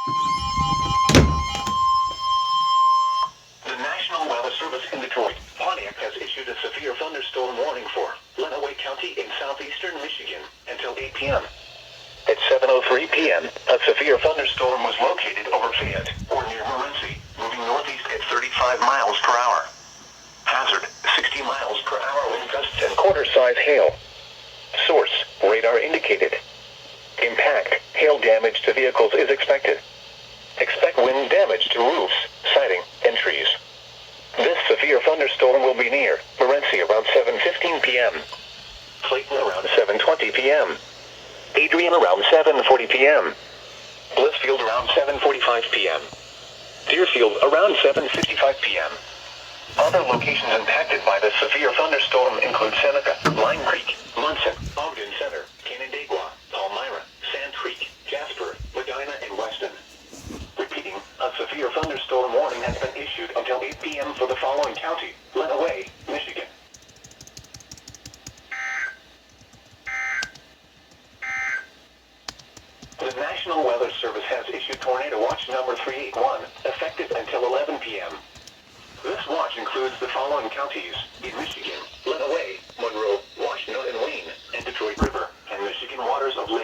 The National Weather Service in Detroit, Pontiac has issued a severe thunderstorm warning for Lenawee County in southeastern Michigan until 8 p.m. At 7:03 p.m., a severe thunderstorm was located over Fayette, or near Morenci, moving northeast at 35 miles per hour. Hazard, 60 miles per hour wind gusts and quarter-size hail. Source, radar indicated. Impact, hail damage to vehicles is expected. Expect wind damage to roofs, siding, and trees. This severe thunderstorm will be near Morenci around 7:15 p.m. Clayton around 7:20 p.m. Adrian around 7:40 p.m. Blissfield around 7:45 p.m. Deerfield around 7:55 p.m. Other locations impacted by the severe thunderstorm include Seneca, Line Creek, Munson, Ogden Center, Canandaigua, Palmyra, Sand Creek, Jasper, Medina, and Weston. Repeating, a severe thunderstorm warning has been issued until 8 p.m. for the following county: Lenawee, Michigan. The National Weather Service has issued Tornado Watch number 381, effective until 11 p.m. This watch includes the following counties in Michigan: Lenawee, Monroe, Washington and Wayne, and Detroit River, and Michigan waters of Lake